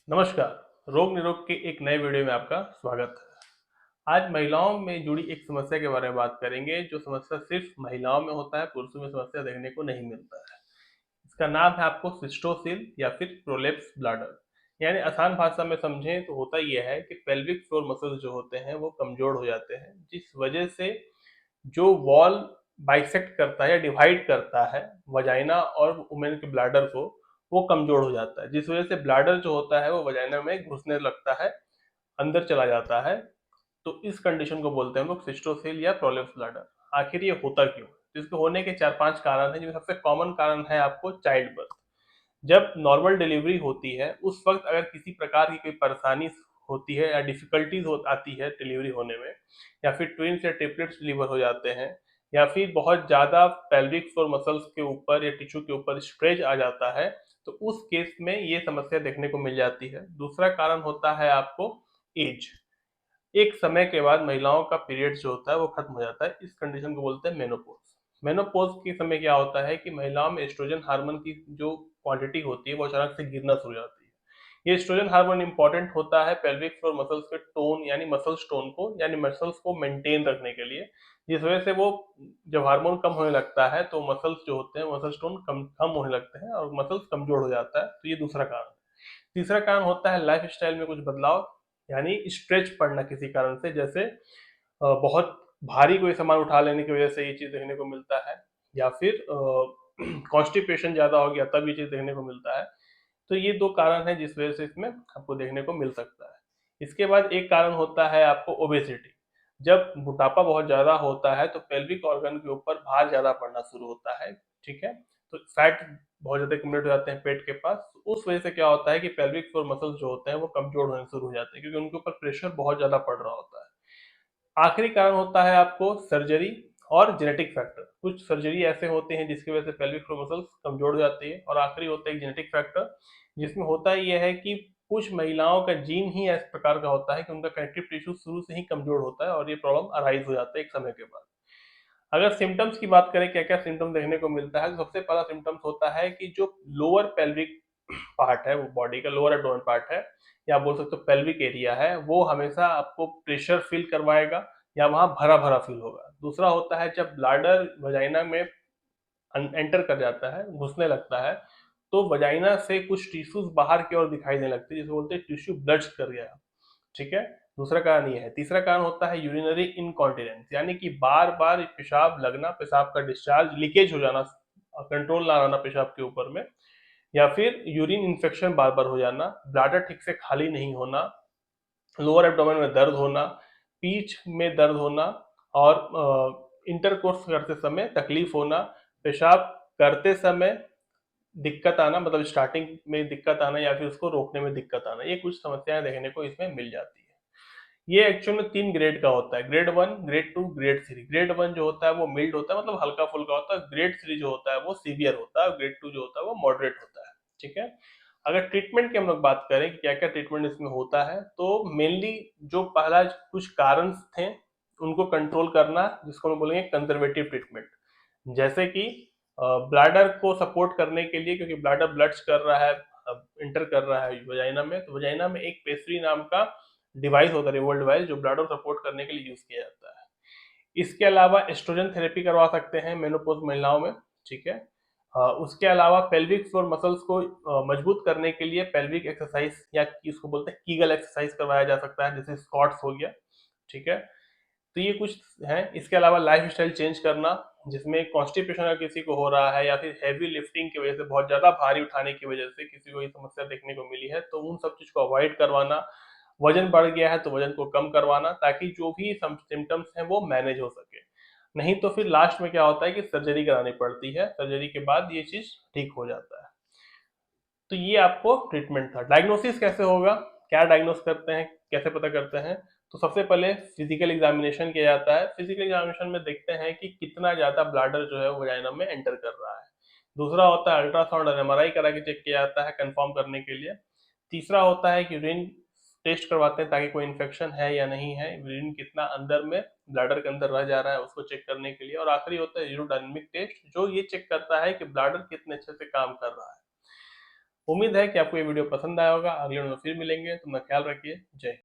नमस्कार। रोग निरोग के एक नए वीडियो में आपका स्वागत है। आज महिलाओं में जुड़ी एक समस्या के बारे में बात करेंगे, जो समस्या सिर्फ महिलाओं में होता है, पुरुषों में समस्या देखने को नहीं मिलता है। इसका नाम है आपको सिस्टोसिल या फिर प्रोलेप्स ब्लैडर। यानी आसान भाषा में समझें तो होता यह है कि पेल्विक फ्लोर मसल्स जो होते हैं वो कमजोर हो जाते हैं, जिस वजह से जो वॉल बाइसेक्ट करता है या डिवाइड करता है वजाइना और वुमेन के ब्लैडर को, वो कमजोर हो जाता है, जिस वजह से ब्लैडर जो होता है वो वजाइना में घुसने लगता है, अंदर चला जाता है। तो इस कंडीशन को बोलते हैं हम लोग सिस्टोसिल या प्रोलेप्स ब्लैडर। आखिर ये होता क्यों? इसके होने के चार पांच कारण हैं, जिसमें सबसे कॉमन कारण है आपको चाइल्ड बर्थ। जब नॉर्मल डिलीवरी होती है उस वक्त अगर किसी प्रकार की कोई परेशानी होती है या डिफिकल्टीज आती है डिलीवरी होने में, या फिर ट्विंस या ट्रिपलेट्स डिलीवर हो जाते हैं, या फिर बहुत ज़्यादा पेल्विक फ्लोर मसल्स के ऊपर या टिश्यू के ऊपर स्ट्रेच आ जाता है, तो उस केस में ये समस्या देखने को मिल जाती है। दूसरा कारण होता है आपको एज। एक समय के बाद महिलाओं का पीरियड जो होता है वो खत्म हो जाता है, इस कंडीशन को बोलते हैं मेनोपॉज। मेनोपॉज के समय क्या होता है कि महिलाओं में एस्ट्रोजन हार्मोन की जो क्वांटिटी होती है वो अचानक से गिरना शुरू हो जाती है। ये एस्ट्रोजन हार्मोन इंपॉर्टेंट होता है पेल्विक फ्लोर मसल्स के टोन यानी मसल्स टोन को यानी मसल्स को मेंटेन रखने के लिए, जिस वजह से वो जब हार्मोन कम होने लगता है तो मसल्स जो होते हैं मसल्स टोन कम कम होने लगते हैं और मसल्स कमजोर हो जाता है। तो ये दूसरा कारण है। तीसरा कारण होता है लाइफ स्टाइल में कुछ बदलाव, यानी स्ट्रेच पड़ना किसी कारण से, जैसे बहुत भारी कोई सामान उठा लेने की वजह से ये चीज देखने को मिलता है, या फिर कॉन्स्टिपेशन ज्यादा हो गया तब ये चीज देखने को मिलता है। तो ये दो कारण हैं जिस वजह से इसमें आपको देखने को मिल सकता है। इसके बाद एक कारण होता है आपको ओबेसिटी। जब मोटापा बहुत ज्यादा होता है तो पेल्विक ऑर्गन के ऊपर भार ज्यादा पड़ना शुरू होता है। ठीक है, तो फैट बहुत ज्यादा एक्यूमुलेट हो जाते हैं पेट के पास। उस वजह से क्या होता है कि पेल्विक फ्लोर मसल्स जो होते हैं वो कमजोर होने शुरू हो जाते हैं, क्योंकि उनके ऊपर प्रेशर बहुत ज्यादा पड़ रहा होता है। आखिरी कारण होता है आपको सर्जरी और जेनेटिक फैक्टर। कुछ सर्जरी ऐसे होते हैं जिसकी वजह से पेल्विक फ्लोर मसल्स कमजोर हो जाती है, और आखिरी होता है जेनेटिक फैक्टर, जिसमें होता यह है कि कुछ महिलाओं का जीन ही इस प्रकार का होता है कि उनका कनेक्टिव टिश्यू शुरू से ही कमजोर होता है, और ये प्रॉब्लम अराइज हो जाता है एक समय के बाद। अगर सिम्टम्स की बात करें क्या क्या सिम्टम्स देखने को मिलता है, तो सबसे पहला सिम्टम्स होता है कि जो लोअर पेल्विक पार्ट है, वो बॉडी का लोअर एब्डोमेन पार्ट है, या बोल सकते हो पेल्विक एरिया है, वो हमेशा आपको प्रेशर फील करवाएगा या वहां भरा भरा फील होगा। दूसरा होता है जब ब्लाडर वजाइना में एंटर कर जाता है, घुसने लगता है, तो वजाइना से कुछ टिश्यूज बाहर की ओर दिखाई देने लगते हैं, जिसे बोलते हैं टिश्यू ब्लड्स कर गया। ठीक है, दूसरा कारण ये है। तीसरा कारण होता है यूरिनरी इनकॉन्टिनेंस, यानी कि बार बार पेशाब लगना, पेशाब का डिस्चार्ज लीकेज हो जाना, कंट्रोल ना रहना पेशाब के ऊपर में, या फिर यूरिन इन्फेक्शन बार बार हो जाना, ब्लैडर ठीक से खाली नहीं होना, लोअर एब्डोमेन में दर्द होना, पीठ में दर्द होना, और इंटरकोर्स करते समय तकलीफ होना, पेशाब करते समय दिक्कत आना, मतलब स्टार्टिंग में दिक्कत आना या फिर उसको रोकने में दिक्कत आना, ये कुछ समस्याएं देखने को इसमें मिल जाती है। ये एक्चुअल में तीन ग्रेड का होता है, grade one, grade two, grade three. Grade one जो होता है वो मिल्ड होता है, मतलब हल्का फुल्का होता है। ग्रेड थ्री जो होता है वो सीवियर होता है, और ग्रेड टू जो होता है वो मॉडरेट होता है। ठीक है, अगर ट्रीटमेंट की हम लोग बात करें कि क्या क्या ट्रीटमेंट इसमें होता है, तो मेनली जो पहला कुछ कारण थे उनको कंट्रोल करना, जिसको हम बोलेंगे कंजर्वेटिव ट्रीटमेंट। जैसे कि ब्लैडर को सपोर्ट करने के लिए, क्योंकि ब्लैडर ब्लड्स कर रहा है, इंटर कर रहा है वजाइना में, तो वजाइना में एक पेस्ट्री नाम का डिवाइस होता है, रिवोल्व डिवाइस, जो ब्लैडर सपोर्ट करने के लिए यूज किया जाता है। इसके अलावा एस्ट्रोजन थेरेपी करवा सकते हैं मेनोपॉज महिलाओं में। ठीक है, उसके अलावा पेल्विक फ्लोर मसल्स को मजबूत करने के लिए पेल्विक एक्सरसाइज, या इसको बोलते हैं कीगल एक्सरसाइज, करवाया जा सकता है, जैसे स्क्वाट्स हो गया। ठीक है, तो ये कुछ है। इसके अलावा लाइफ स्टाइल चेंज करना, जिसमें कॉन्स्टिपेशन अगर किसी को हो रहा है, या फिर हैवी लिफ्टिंग की वजह से, बहुत ज्यादा भारी उठाने की वजह से किसी को ये समस्या देखने को मिली है, तो उन सब चीज को अवॉइड करवाना। वजन बढ़ गया है तो वजन को कम करवाना, ताकि जो भी सिम्टम्स हैं वो मैनेज हो सके। नहीं तो फिर लास्ट में क्या होता है कि सर्जरी करानी पड़ती है, सर्जरी के बाद ये चीज ठीक हो जाता है। तो ये आपको ट्रीटमेंट था। डायग्नोसिस कैसे होगा, क्या डायग्नोस करते हैं, कैसे पता करते हैं? तो सबसे पहले फिजिकल एग्जामिनेशन किया जाता है। फिजिकल एग्जामिनेशन में देखते हैं कि कितना ज्यादा ब्लैडर जो है वो वजाइना में एंटर कर रहा है। दूसरा होता है अल्ट्रासाउंड और एमआरआई करा के चेक किया जाता है कंफर्म करने के लिए। तीसरा होता है कि यूरिन टेस्ट करवाते हैं, ताकि कोई इन्फेक्शन है या नहीं है, यूरिन कितना अंदर में ब्लैडर के अंदर रह जा रहा है उसको चेक करने के लिए। और आखिरी होता है यूरोडायनेमिक टेस्ट, जो ये चेक करता है कि ब्लैडर कितने अच्छे से काम कर रहा है। उम्मीद है कि आपको ये वीडियो पसंद आया होगा। अगले वीडियो में फिर मिलेंगे, तो अपना ख्याल रखिए। जय हिंद।